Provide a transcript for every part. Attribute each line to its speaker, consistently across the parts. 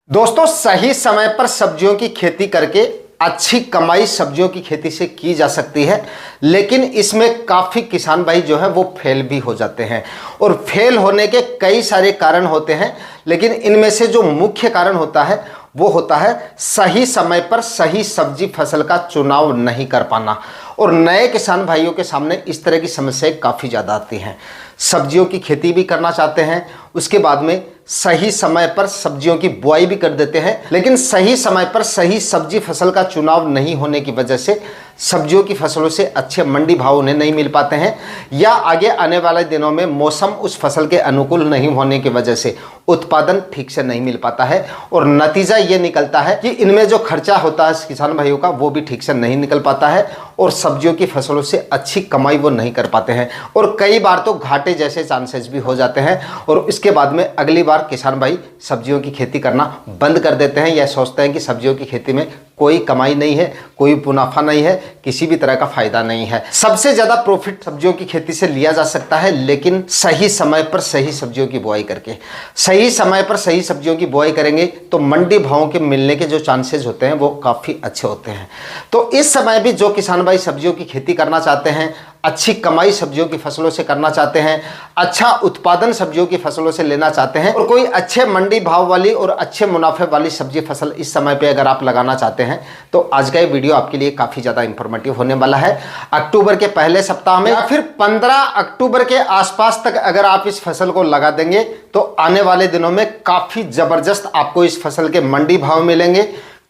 Speaker 1: दोस्तों, सही समय पर सब्जियों की खेती करके अच्छी कमाई सब्जियों की खेती से की जा सकती है, लेकिन इसमें काफ़ी किसान भाई जो है वो फेल भी हो जाते हैं। और फेल होने के कई सारे कारण होते हैं, लेकिन इनमें से जो मुख्य कारण होता है वो होता है सही समय पर सही सब्जी फसल का चुनाव नहीं कर पाना। और नए किसान भाइयों के सामने इस तरह की समस्याएं काफ़ी ज़्यादा आती हैं। सब्जियों की खेती भी करना चाहते हैं, उसके बाद में सही समय पर सब्जियों की बुआई भी कर देते हैं, लेकिन सही समय पर सही सब्जी फसल का चुनाव नहीं होने की वजह से सब्जियों की फसलों से अच्छे मंडी भाव उन्हें नहीं मिल पाते हैं, या आगे आने वाले दिनों में मौसम उस फसल के अनुकूल नहीं होने की वजह से उत्पादन ठीक से नहीं मिल पाता है। और नतीजा ये निकलता है कि इनमें जो खर्चा होता है किसान भाइयों का वो भी ठीक से नहीं निकल पाता है और सब्जियों की फसलों से अच्छी कमाई वो नहीं कर पाते हैं, और कई बार तो घाटे जैसे चांसेस भी हो जाते हैं। और इसके बाद में अगली बार किसान भाई सब्जियों की खेती करना बंद कर देते हैं, या सोचते हैं कि सब्जियों की खेती में कोई कमाई नहीं है, कोई मुनाफा नहीं है, किसी भी तरह का फायदा नहीं है। सबसे ज्यादा प्रॉफिट सब्जियों की खेती से लिया जा सकता है, लेकिन सही समय पर सही सब्जियों की बुआई करके। सही समय पर सही सब्जियों की बुआई करेंगे तो मंडी भावों के मिलने के जो चांसेस होते हैं वो काफी अच्छे होते हैं। तो इस समय भी जो किसान भाई सब्जियों की खेती करना चाहते हैं, अच्छी कमाई सब्जियों की फसलों से करना चाहते हैं, अच्छा उत्पादन सब्जियों की फसलों से लेना चाहते हैं, और कोई अच्छे मंडी भाव वाली और अच्छे मुनाफे वाली सब्जी फसल इस समय पे अगर आप लगाना चाहते हैं, तो आज का ये वीडियो आपके लिए काफी ज्यादा इंफॉर्मेटिव होने वाला है। अक्टूबर के पहले सप्ताह में या फिर 15 अक्टूबर के आसपास तक अगर आप इस फसल को लगा देंगे तो आने वाले दिनों में काफी जबरदस्त आपको इस फसल के मंडी भाव मिलेंगे,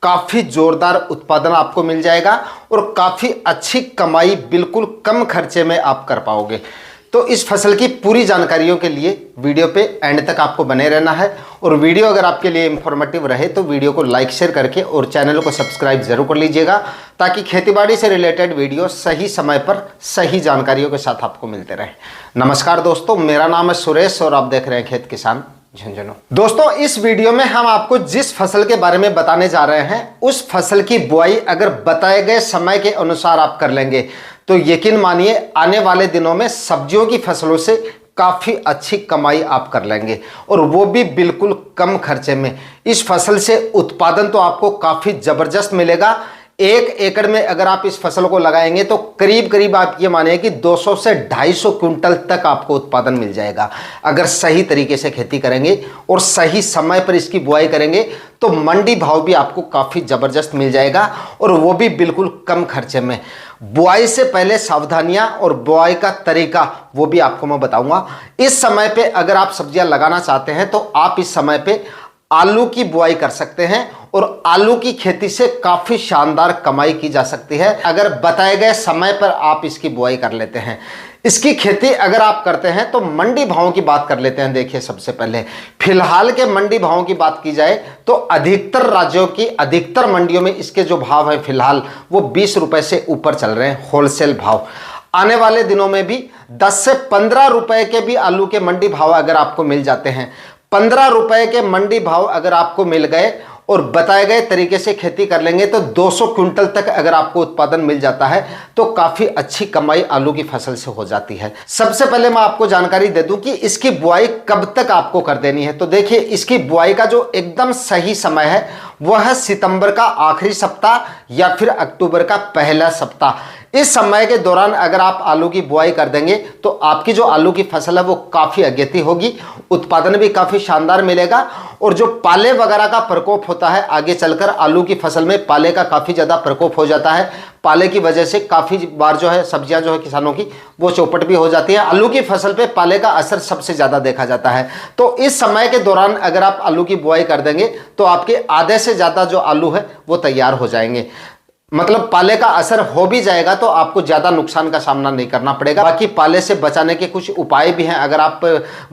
Speaker 1: काफी जोरदार उत्पादन आपको मिल जाएगा और काफी अच्छी कमाई बिल्कुल कम खर्चे में आप कर पाओगे। तो इस फसल की पूरी जानकारियों के लिए वीडियो पे एंड तक आपको बने रहना है, और वीडियो अगर आपके लिए इंफॉर्मेटिव रहे तो वीडियो को लाइक शेयर करके और चैनल को सब्सक्राइब जरूर कर लीजिएगा, ताकि खेतीबाड़ी से रिलेटेड वीडियो सही समय पर सही जानकारियों के साथ आपको मिलते रहे। नमस्कार दोस्तों, मेरा नाम है सुरेश और आप देख रहे हैं खेत किसान झुंझुनू। दोस्तों, इस वीडियो में हम आपको जिस फसल के बारे में बताने जा रहे हैं उस फसल की बुआई अगर बताए गए समय के अनुसार आप कर लेंगे तो यकीन मानिए आने वाले दिनों में सब्जियों की फसलों से काफी अच्छी कमाई आप कर लेंगे, और वो भी बिल्कुल कम खर्चे में। इस फसल से उत्पादन तो आपको काफी जबरदस्त मिलेगा। 1 एकड़ में अगर आप इस फसल को लगाएंगे तो करीब करीब आप ये मानिए कि 200 से 250 क्विंटल तक आपको उत्पादन मिल जाएगा अगर सही तरीके से खेती करेंगे और सही समय पर इसकी बुआई करेंगे तो मंडी भाव भी आपको काफ़ी ज़बरदस्त मिल जाएगा, और वो भी बिल्कुल कम खर्चे में। बुआई से पहले सावधानियां और बुआई का तरीका वो भी आपको मैं बताऊंगा। इस समय पे अगर आप सब्जियां लगाना चाहते हैं तो आप इस समय पे आलू की बुआई कर सकते हैं, और आलू की खेती से काफी शानदार कमाई की जा सकती है अगर बताए गए समय पर आप इसकी बुआई कर लेते हैं। इसकी खेती अगर आप करते हैं तो मंडी भावों की बात कर लेते हैं। देखिए, सबसे पहले फिलहाल के मंडी भावों की बात की जाए तो अधिकतर राज्यों की अधिकतर मंडियों में इसके जो भाव है फिलहाल वो 20 रुपए से ऊपर चल रहे हैं होलसेल भाव। आने वाले दिनों में भी 10 से 15 रुपए के भी आलू के मंडी भाव अगर आपको मिल जाते हैं, 15 रुपए के मंडी भाव अगर आपको मिल गए और बताए गए तरीके से खेती कर लेंगे तो 200 क्विंटल तक अगर आपको उत्पादन मिल जाता है तो काफी अच्छी कमाई आलू की फसल से हो जाती है। सबसे पहले मैं आपको जानकारी दे दूं कि इसकी बुआई कब तक आपको कर देनी है। तो देखिए, इसकी बुआई का जो एकदम सही समय है वह है सितंबर का आखिरी सप्ताह या फिर अक्टूबर का पहला सप्ताह। इस समय के दौरान अगर आप आलू की बुआई कर देंगे तो आपकी जो आलू की फसल है वो काफ़ी अगेती होगी, उत्पादन भी काफ़ी शानदार मिलेगा। और जो पाले वगैरह का प्रकोप होता है आगे चलकर आलू की फसल में पाले का काफ़ी ज़्यादा प्रकोप हो जाता है। पाले की वजह से काफ़ी बार जो है सब्जियां जो है किसानों की वो चौपट भी हो जाती है। आलू की फसल पे पाले का असर सबसे ज़्यादा देखा जाता है। तो इस समय के दौरान अगर आप आलू की बुआई कर देंगे तो आपके आधे से ज़्यादा जो आलू है वो तैयार हो जाएंगे। मतलब पाले का असर हो भी जाएगा तो आपको ज़्यादा नुकसान का सामना नहीं करना पड़ेगा। बाकी पाले से बचाने के कुछ उपाय भी हैं। अगर आप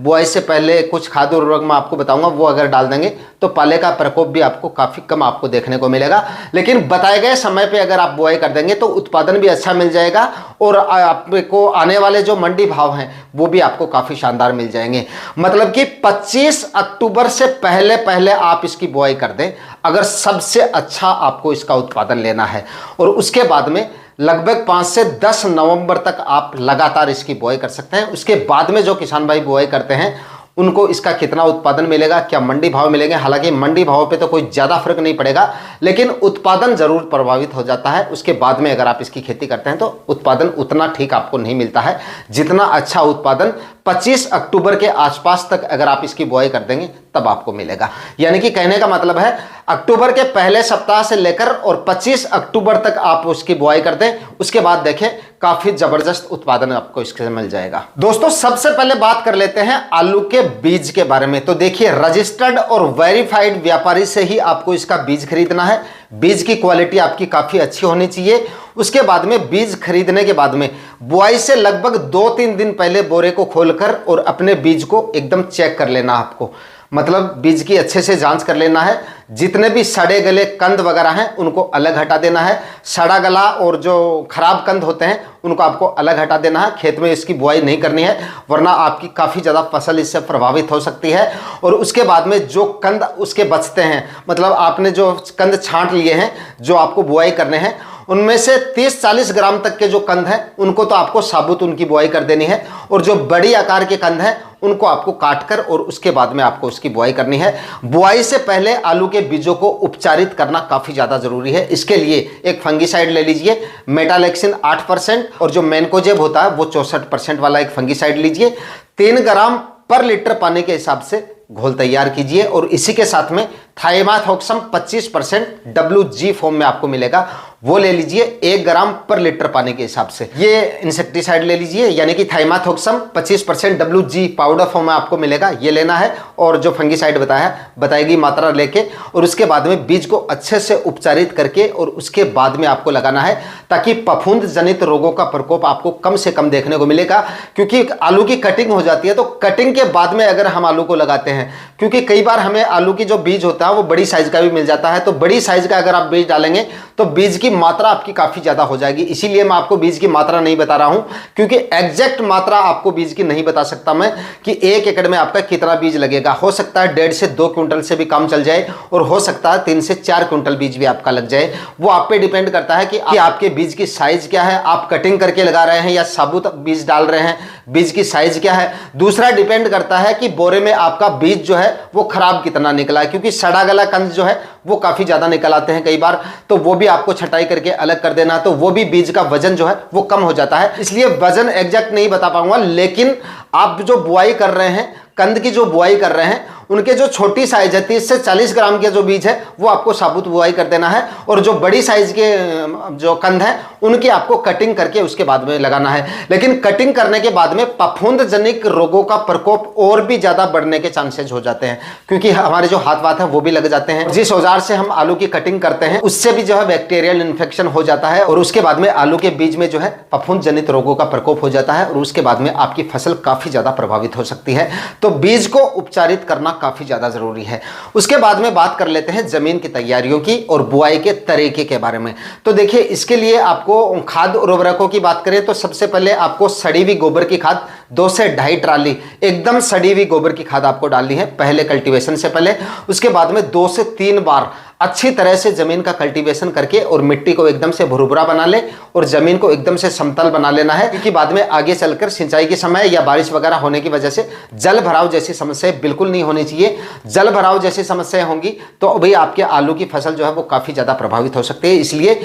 Speaker 1: बुआई से पहले कुछ खाद उर्वरक मैं आपको बताऊंगा वो अगर डाल देंगे तो पाले का प्रकोप भी आपको काफ़ी कम आपको देखने को मिलेगा। लेकिन बताए गए समय पे अगर आप बुआई कर देंगे तो उत्पादन भी अच्छा मिल जाएगा, और आपको आने वाले जो मंडी भाव हैं वो भी आपको काफ़ी शानदार मिल जाएंगे। मतलब कि 25 अक्टूबर से पहले पहले आप इसकी बुआई कर दें अगर सबसे अच्छा आपको इसका उत्पादन लेना है, और उसके बाद में लगभग 5 से 10 नवंबर तक आप लगातार इसकी बुआई कर सकते हैं। उसके बाद में जो किसान भाई बुआई करते हैं उनको इसका कितना उत्पादन मिलेगा, क्या मंडी भाव मिलेंगे। हालांकि मंडी भाव पे तो कोई ज़्यादा फर्क नहीं पड़ेगा, लेकिन उत्पादन जरूर प्रभावित हो जाता है। उसके बाद में अगर आप इसकी खेती करते हैं तो उत्पादन उतना ठीक आपको नहीं मिलता है जितना अच्छा उत्पादन 25 अक्टूबर के आसपास तक अगर आप इसकी बुआई कर देंगे तब आपको मिलेगा। यानी कि कहने का मतलब है अक्टूबर के पहले सप्ताह से लेकर और 25 अक्टूबर तक आप उसकी बुआई कर दें, उसके बाद देखें काफी जबरदस्त उत्पादन आपको इससे मिल जाएगा। दोस्तों सबसे पहले बात कर लेते हैं आलू के बीज के बारे में। तो देखिए रजिस्टर्ड और वेरीफाइड व्यापारी से ही आपको इसका बीज खरीदना है। बीज की क्वालिटी आपकी काफी अच्छी होनी चाहिए। उसके बाद में बीज खरीदने के बाद में बुआई से लगभग 2-3 दिन पहले बोरे को खोलकर और अपने बीज को एकदम चेक कर लेना आपको, मतलब बीज की अच्छे से जांच कर लेना है। जितने भी सड़े गले कंद वगैरह हैं उनको अलग हटा देना है। सड़ा गला और जो खराब कंद होते हैं उनको आपको अलग हटा देना है। खेत में इसकी बुआई नहीं करनी है, वरना आपकी काफ़ी ज़्यादा फसल इससे प्रभावित हो सकती है। और उसके बाद में जो कंद उसके बचते हैं, मतलब आपने जो कंद छांट लिए हैं जो आपको बुआई करने हैं, उनमें से 30-40 ग्राम तक के जो कंद हैं उनको तो आपको साबुत उनकी बुआई कर देनी है। और जो बड़ी आकार के कंद हैं उनको आपको काटकर और उसके बाद में आपको उसकी बुआई करनी है। बुआई से पहले आलू के बीजों को उपचारित करना काफ़ी ज़्यादा जरूरी है। इसके लिए एक फंगिसाइड ले लीजिए, मेटालेक्सिन 8% और जो मैनकोजेब होता है वो 64% वाला एक फंगिसाइड लीजिए। 3 ग्राम पर लीटर पानी के हिसाब से घोल तैयार कीजिए और इसी के साथ में थाइमाथोक्सम 25% WG फॉर्म में आपको मिलेगा, वो ले लीजिए 1 ग्राम पर लीटर पानी के हिसाब से। ये इंसेक्टिसाइड ले लीजिए, यानी कि थाइमाथोक्सम 25% WG पाउडर फॉर्म में आपको मिलेगा, ये लेना है। और जो फंगिसाइड बताएगी मात्रा लेके, और उसके बाद में बीज को अच्छे से उपचारित करके और उसके बाद में आपको लगाना है, ताकि फफूंद जनित रोगों का प्रकोप आपको कम से कम देखने को मिलेगा। क्योंकि आलू की कटिंग हो जाती है, तो कटिंग के बाद में अगर हम आलू को लगाते हैं, क्योंकि कई बार हमें आलू की जो बीज होता है वो बड़ी साइज का भी मिल जाता है, तो बड़ी साइज का अगर आप बीज डालेंगे तो बीज की मात्रा आपकी काफी ज्यादा हो जाएगी। इसीलिए मैं आपको बीज की मात्रा नहीं बता रहा हूं, क्योंकि एग्जैक्ट मात्रा आपको बीज की नहीं बता सकता मैं कि 1 एकड़ में आपका कितना बीज लगेगा। हो सकता है 1.5 से 2 क्विंटल से भी काम चल जाए, और हो सकता है 3 से 4 क्विंटल बीज भी आपका लग जाए। वो आप पे डिपेंड करता है कि आपके बीज की साइज क्या है, आप कटिंग करके लगा रहे हैं या साबुत बीज डाल रहे हैं, बीज की साइज क्या है। दूसरा डिपेंड करता है कि बोरे में आपका बीज जो है वो खराब कितना निकला है, क्योंकि सड़ा गला कंद जो है वो काफी ज्यादा निकल आते हैं कई बार, तो वो भी आपको छटाई करके अलग कर देना, तो वो भी बीज का वजन जो है वो कम हो जाता है। इसलिए वजन एग्जैक्ट नहीं बता पाऊंगा, लेकिन आप जो बुआई कर रहे हैं, कंद की जो बुआई कर रहे हैं, उनके जो छोटी साइज है 30 से 40 ग्राम के जो बीज है वो आपको साबुत बुआई कर देना है, और जो बड़ी साइज के जो कंद हैं उनकी आपको कटिंग करके उसके बाद में लगाना है। लेकिन कटिंग करने के बाद में फफूंद जनित रोगों का प्रकोप और भी ज्यादा बढ़ने के चांसेस हो जाते हैं, क्योंकि हमारे जो हाथ वाथ है वो भी लग जाते हैं। जिस औजार से हम आलू की कटिंग करते हैं उससे भी जो है बैक्टीरियल इन्फेक्शन हो जाता है, और उसके बाद में आलू के बीज में जो है फफूंद जनित रोगों का प्रकोप हो जाता है, और उसके बाद में आपकी फसल काफी ज्यादा प्रभावित हो सकती है। तो बीज को उपचारित करना काफी ज्यादा जरूरी है। उसके बाद में बात कर लेते हैं जमीन की तैयारियों की और बुआई के तरीके के बारे में। तो देखिए इसके लिए आपको खाद और उर्वरकों की बात करें तो सबसे पहले आपको सड़ी हुई गोबर की खाद 2 से 2.5 ट्राली एकदम सड़ी हुई गोबर की खाद आपको डालनी है पहले कल्टीवेशन से पहले। उसके बाद में 2 से 3 बार अच्छी तरह से जमीन का कल्टीवेशन करके और मिट्टी को एकदम से भुरभुरा बना ले और जमीन को एकदम से समतल बना लेना है, क्योंकि बाद में आगे चलकर सिंचाई के समय या बारिश वगैरह होने की वजह से जल भराव जैसी समस्याएं बिल्कुल नहीं होनी चाहिए। जल भराव जैसी समस्याएं होंगी तो भाई आपके आलू की फसल जो है वो काफी ज्यादा प्रभावित हो सकती है। इसलिए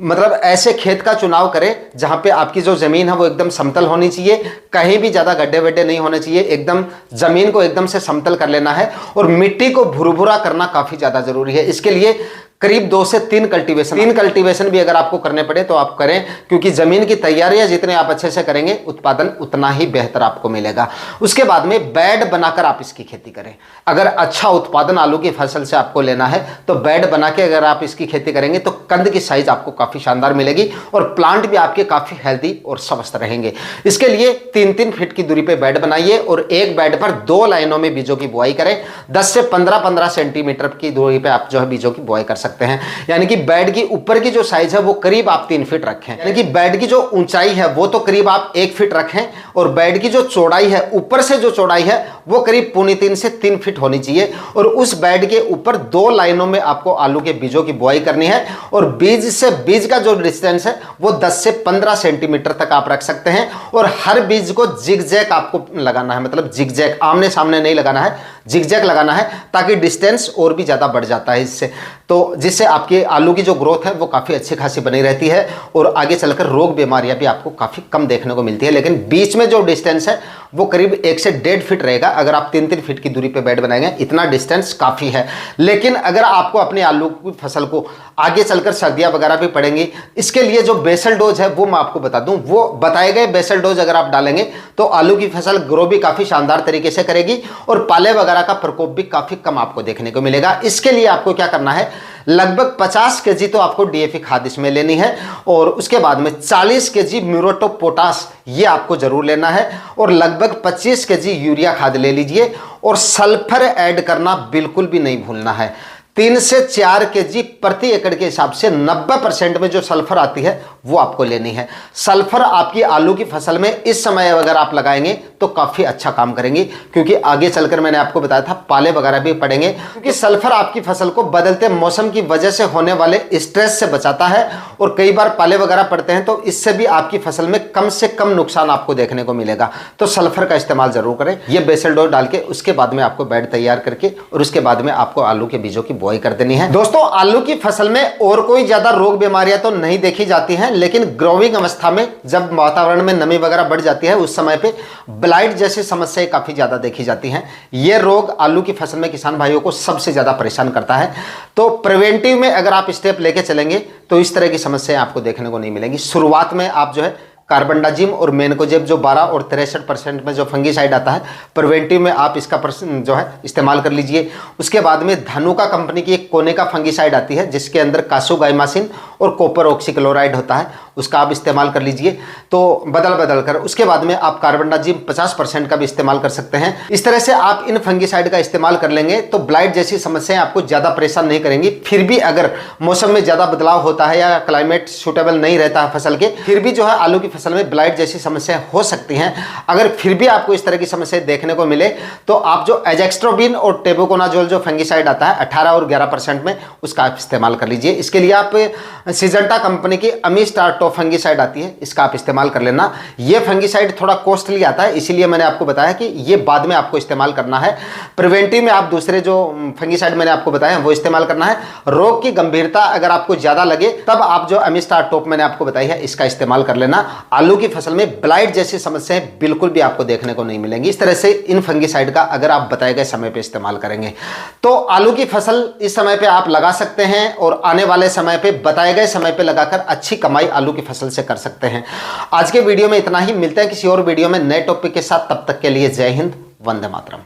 Speaker 1: मतलब ऐसे खेत का चुनाव करें जहां पे आपकी जो जमीन है वो एकदम समतल होनी चाहिए, कहीं भी ज्यादा गड्ढे वड्ढे नहीं होने चाहिए, एकदम जमीन को एकदम से समतल कर लेना है और मिट्टी को भुरभुरा करना काफी ज्यादा जरूरी है। इसके लिए करीब 2 से 3 कल्टीवेशन भी अगर आपको करने पड़े तो आप करें, क्योंकि जमीन की तैयारियां जितने आप अच्छे से करेंगे उत्पादन उतना ही बेहतर आपको मिलेगा। उसके बाद में बेड बनाकर आप इसकी खेती करें। अगर अच्छा उत्पादन आलू की फसल से आपको लेना है तो बेड बना के अगर आप इसकी खेती करेंगे तो कंद की साइज आपको काफी शानदार मिलेगी और प्लांट भी आपके काफी हेल्दी और स्वस्थ रहेंगे। इसके लिए 3-3 फीट की दूरी पे बेड बनाइए और एक बेड पर 2 लाइनों में बीजों की बुआई करें। 10 से 15-15 सेंटीमीटर की दूरी पे आप जो है बीजों की बुआई कर सकते हैं। यानी कि बेड की ऊपर की जो साइज है वो करीब आप 3 फीट रखें, यानी कि बेड की जो ऊंचाई है वो तो करीब आप 1 फीट रखें और बेड की जो चौड़ाई है ऊपर से जो चौड़ाई है वो करीब 2.25 से 3 फीट होनी चाहिए। और उस बेड के ऊपर 2 लाइनों में आपको आलू के बीजों की बुआई करनी है और और बीज से बीज का जो डिस्टेंस है वो 10 से 15 सेंटीमीटर तक आप रख सकते हैं। और हर बीज को जिगजैग आपको लगाना है, मतलब जिगजैग, आमने सामने नहीं लगाना है, जिगजैग लगाना है, ताकि डिस्टेंस और भी ज़्यादा बढ़ जाता है इससे, तो जिससे आपके आलू की जो ग्रोथ है वो काफ़ी अच्छी खासी बनी रहती है और आगे चलकर रोग बीमारियां भी आपको काफ़ी कम देखने को मिलती है। लेकिन बीच में जो डिस्टेंस है वो करीब 1 से 1.5 फीट रहेगा। अगर आप 3-3 फीट की दूरी पे बेड बनाएंगे, इतना डिस्टेंस काफ़ी है। लेकिन अगर आपको अपने आलू की फसल को आगे चलकर सर्दियां वगैरह भी पड़ेंगी, इसके लिए जो बेसल डोज है वो मैं आपको बता दूं, वो बताए गए बेसल डोज अगर आप डालेंगे तो आलू की फसल ग्रो भी काफ़ी शानदार तरीके से करेगी और पाले वगैरह का प्रकोप भी काफ़ी कम आपको देखने को मिलेगा। इसके लिए आपको क्या करना है, लगभग 50 केजी तो आपको डीएपी खाद इसमें लेनी है और उसके बाद में 40 केजी म्यूरेट ऑफ पोटाश ये आपको जरूर लेना है और लगभग 25 केजी यूरिया खाद ले लीजिए और सल्फर ऐड करना बिल्कुल भी नहीं भूलना है। 3 से 4 केजी प्रति एकड़ के हिसाब से 90% में जो सल्फर आती है वो आपको लेनी है। सल्फर आपकी आलू की फसल में इस समय अगर आप लगाएंगे तो काफ़ी अच्छा काम करेंगी, क्योंकि आगे चलकर मैंने आपको बताया था पाले वगैरह भी पड़ेंगे, क्योंकि सल्फर आपकी फसल को बदलते मौसम की वजह से होने वाले स्ट्रेस से बचाता है और कई बार पाले वगैरह पड़ते हैं तो इससे भी आपकी फसल में कम से कम नुकसान आपको देखने को मिलेगा। तो सल्फर का इस्तेमाल जरूर करें, ये बेसल डोज डाल के उसके बाद में आपको बेड तैयार करके और उसके बाद में आपको आलू के बीजों की बुआई कर देनी है। दोस्तों, आलू की फसल में और कोई ज्यादा रोग बीमारियां तो नहीं देखी जाती हैं, लेकिन ग्रोइंग अवस्था में जब वातावरण में नमी वगैरह बढ़ जाती है उस समय पे ब्लाइट जैसी समस्याएं काफी ज्यादा देखी जाती हैं। यह रोग आलू की फसल में किसान भाइयों को सबसे ज्यादा परेशान करता है। तो प्रिवेंटिव में अगर आप स्टेप लेके चलेंगे तो इस तरह की समस्याएं आपको देखने को नहीं मिलेंगी। शुरुआत में आप जो है कार्बेंडाजिम और मेनकोजेब जो 12 और 63% में जो फंगीसाइड आता है, प्रिवेंटिव में आप इसका जो है इस्तेमाल कर लीजिए। उसके बाद में धानुका कंपनी की एक कोनेका फंगीसाइड आती है जिसके अंदर कासुगाइमासिन और कॉपर ऑक्सीक्लोराइड होता है, उसका आप इस्तेमाल कर लीजिए। तो बदल कर उसके बाद में आप कार्बेंडाजिम 50% का भी इस्तेमाल कर सकते हैं। इस तरह से आप इन फंगीसाइड का इस्तेमाल कर लेंगे तो ब्लाइट जैसी समस्याएं आपको ज़्यादा परेशान नहीं करेंगी। फिर भी अगर मौसम में ज़्यादा बदलाव होता है या क्लाइमेट सूटेबल नहीं रहता है फसल के, फिर भी जो है आलू की फसल में ब्लाइट जैसी समस्याएं हो सकती हैं। अगर फिर भी आपको इस तरह की समस्याएं देखने को मिले तो आप जो एजेक्स्ट्रोबिन और टेबुकोनाजोल जो फंगीसाइड आता है 18 और 11% में, उसका आप इस्तेमाल कर लीजिए। इसके लिए आप सिजेंटा कंपनी की अमीस्टार्टो फंगीसाइड आती है, इसका आप इस्तेमाल कर लेना। ये फंगीसाइड थोड़ा कॉस्टली आता है, इसीलिए मैंने आपको बताया कि ये बाद में आपको इस्तेमाल करना है। प्रिवेंटिव में आप दूसरे जो फंगीसाइड मैंने आपको बताया वो इस्तेमाल करना है। रोग की गंभीरता अगर आपको ज्यादा लगे तब आप जो अमीस्टार्टोप मैंने आपको बताई है इसका इस्तेमाल कर लेना। आलू की फसल में ब्लाइट जैसी समस्याएं बिल्कुल भी आपको देखने को नहीं मिलेंगी। इस तरह से इन फंगीसाइड का अगर आप बताए गए समय पे इस्तेमाल करेंगे तो आलू की फसल इस समय पे आप लगा सकते हैं और आने वाले समय पे बताए गए समय पे लगाकर अच्छी कमाई आलू की फसल से कर सकते हैं। आज के वीडियो में इतना ही, मिलते हैं किसी और वीडियो में नए टॉपिक के साथ। तब तक के लिए जय हिंद, वंदे मातरम।